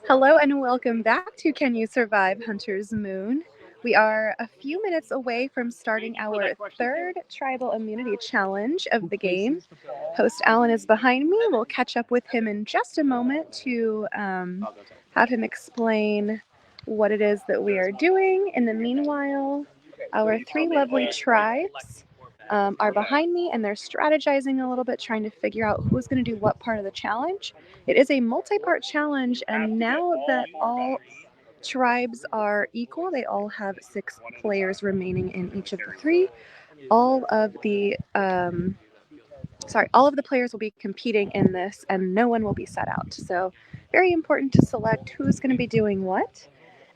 Hello and welcome back to Can You Survive Hunter's Moon? We are a few minutes away from starting our third Tribal Immunity Challenge of the game. Host Alan is behind me. We'll catch up with him in just a moment to have him explain what it is that we are doing. In the meanwhile, our three lovely tribes are behind me and they're strategizing a little bit, trying to figure out who's going to do what part of the challenge. It is a multi-part challenge, and now that all tribes are equal, they all have 6 players remaining in each of the three. All of the players will be competing in this, and no one will be set out. So, very important to select who's going to be doing what.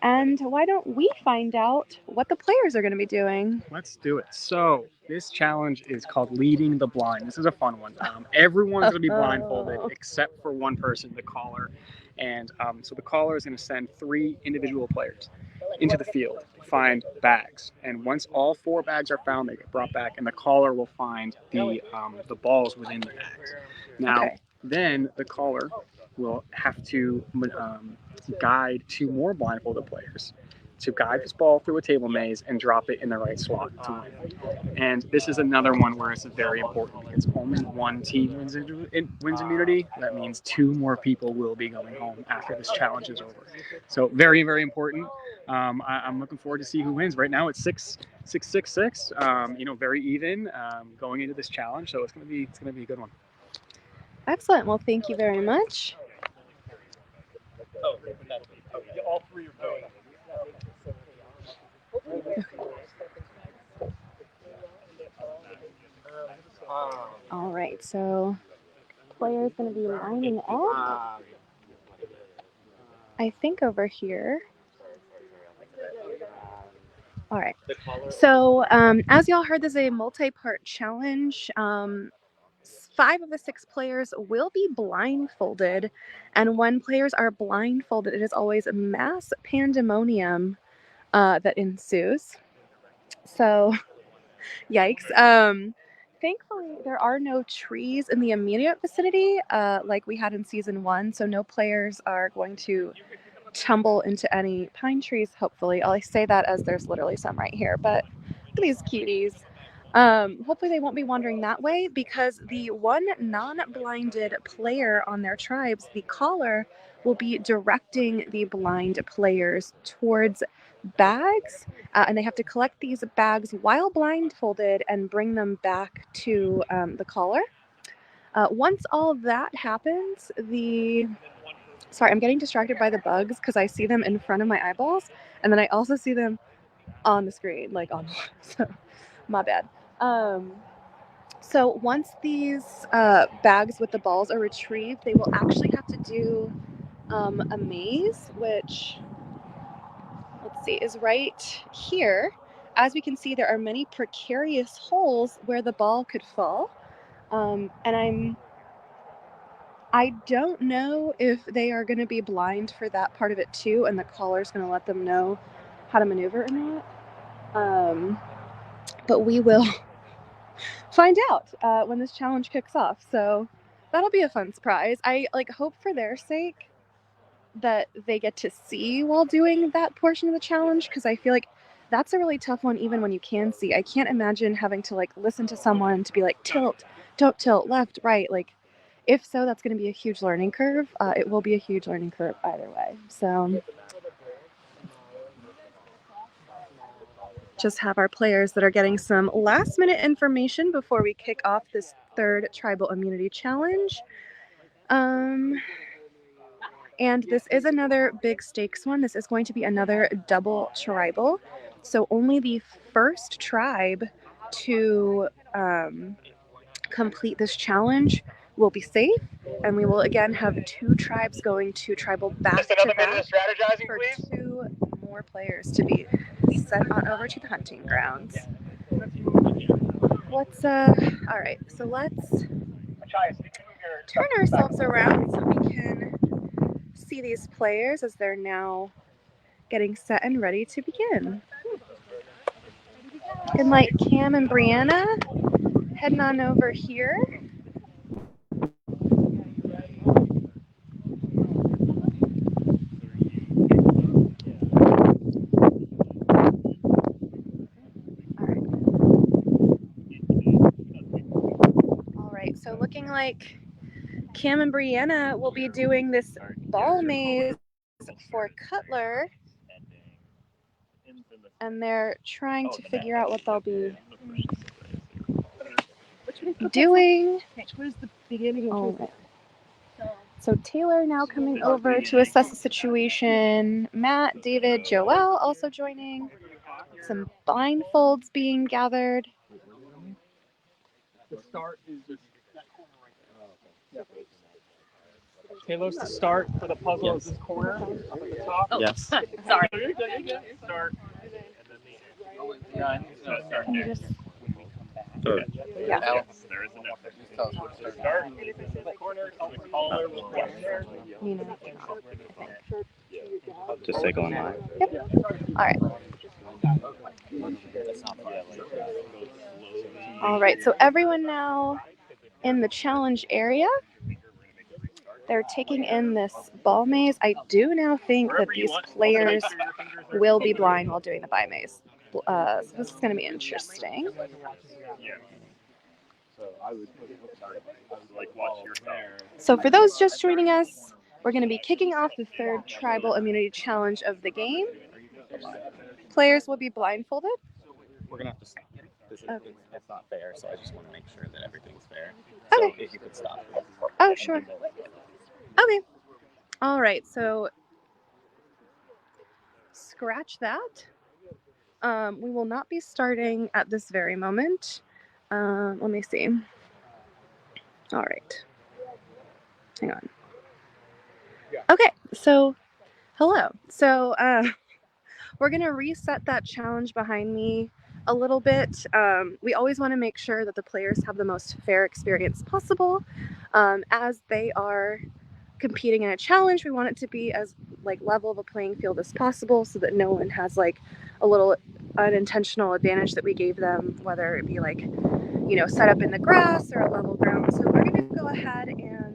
And why don't we find out what the players are going to be doing? Let's do it. So this challenge is called Leading the Blind. This is a fun one. Everyone's going to be blindfolded except for one person, the caller. And so the caller is going to send 3 individual players into the field to find bags. And once all 4 bags are found, they get brought back, and the caller will find the balls within the bags. Now, then the caller will have to guide 2 more blindfolded players to guide this ball through a table maze and drop it in the right slot to win. And this is another one where it's very important because only one team wins immunity. That means 2 more people will be going home after this challenge is over. So very, very important. I'm looking forward to see who wins. Right now it's 6-6-6. Very even going into this challenge. So it's gonna be a good one. Excellent. Well, thank you very much. All 3 are going. All right, so player's going to be lining up. I think over here. All right. So as y'all heard, this is a multi-part challenge. 5 of the 6 players will be blindfolded, and when players are blindfolded, it is always mass pandemonium that ensues. So, yikes. Thankfully, there are no trees in the immediate vicinity like we had in season 1, so no players are going to tumble into any pine trees, hopefully. I say that as there's literally some right here, but look at these cuties. Hopefully they won't be wandering that way, because the one non-blinded player on their tribes, the caller, will be directing the blind players towards bags, and they have to collect these bags while blindfolded and bring them back to the caller. Once all that happens, Sorry, I'm getting distracted by the bugs because I see them in front of my eyeballs, and then I also see them on the screen, so my bad. So once these bags with the balls are retrieved, they will actually have to do a maze, which, let's see, is right here. As we can see, there are many precarious holes where the ball could fall, and I don't know if they are going to be blind for that part of it too, and the caller's going to let them know how to maneuver or not. But we will find out when this challenge kicks off. So that'll be a fun surprise. I hope for their sake that they get to see while doing that portion of the challenge, because I feel like that's a really tough one even when you can see. I can't imagine having to listen to someone to be like, tilt, don't tilt, left, right. If so, that's going to be a huge learning curve. It will be a huge learning curve either way. So just have our players that are getting some last minute information before we kick off this third Tribal Immunity Challenge. And this is another big stakes one. This is going to be another double tribal. So only the first tribe to complete this challenge will be safe, and we will again have 2 tribes going to tribal back to back for 2 more players to be sent on over to the hunting grounds. All right, so let's turn ourselves around so we can see these players as they're now getting set and ready to begin. Looking like Cam and Brianna heading on over here. looking like Cam and Brianna will be doing this ball maze for Cutler, and they're trying to figure out what they'll be doing. Where's the beginning Oh, right. So Taylor now coming over to assess the situation. Matt, David, Joelle also joining. Some blindfolds being gathered. The start is just Taylor's to start for the puzzle is this corner up at the top. Yes. Sorry. Start. Yeah, I think so. Start And there. just, Sure. yeah. Alex, There is enough. Just tell us where to start. The corner, the collar will go there. Nina. just say go online. All right. All right. So everyone now in the challenge area. They're taking in this ball maze. I do now think that these players will be blind while doing the ball maze. So this is going to be interesting. So for those just joining us, we're going to be kicking off the third tribal immunity challenge of the game. Players will be blindfolded. We're gonna have to stop. It's not fair, so I just want to make sure that everything's fair. Okay. So if you could stop. Oh, sure. Okay. All right. So scratch that. We will not be starting at this very moment. Let me see. All right. Hang on. Okay. So, hello. So, we're going to reset that challenge behind me a little bit. We always want to make sure that the players have the most fair experience possible. As they are competing in a challenge, we want it to be as level of a playing field as possible so that no one has a little unintentional advantage that we gave them, whether it be set up in the grass or a level ground. So we're going to go ahead and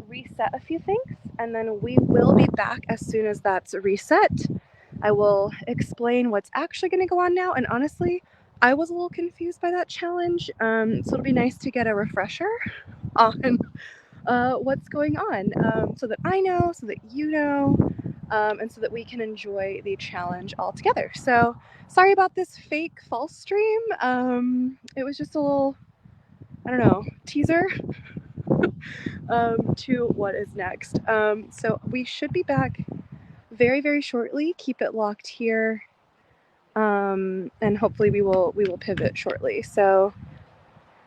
reset a few things, and then we will be back as soon as that's reset. I will explain what's actually going to go on now, and honestly, I was a little confused by that challenge, so it'll be nice to get a refresher on what's going on, so that I know, so that you know, and so that we can enjoy the challenge all together. So sorry about this fake false stream. It was just a little, I don't know, teaser to what is next. So we should be back very, very shortly. Keep it locked here, and hopefully we will pivot shortly. So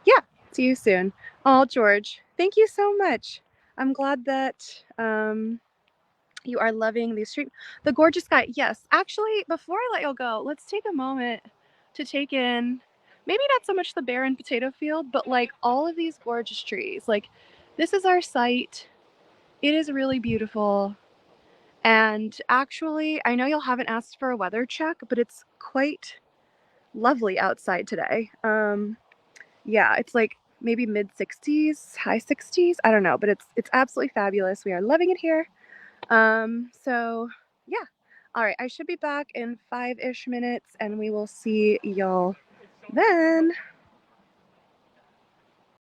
yeah, see you soon. Oh, George, thank you so much. I'm glad that you are loving the stream. The gorgeous guy. Yes, actually, before I let y'all go, let's take a moment to take in maybe not so much the barren potato field, but all of these gorgeous trees. This is our site. It is really beautiful. And actually, I know y'all haven't asked for a weather check, but it's quite lovely outside today. Yeah, it's maybe mid 60s, high 60s. I don't know, but it's absolutely fabulous. We are loving it here. So yeah. All right, I should be back in 5-ish minutes, and we will see y'all then.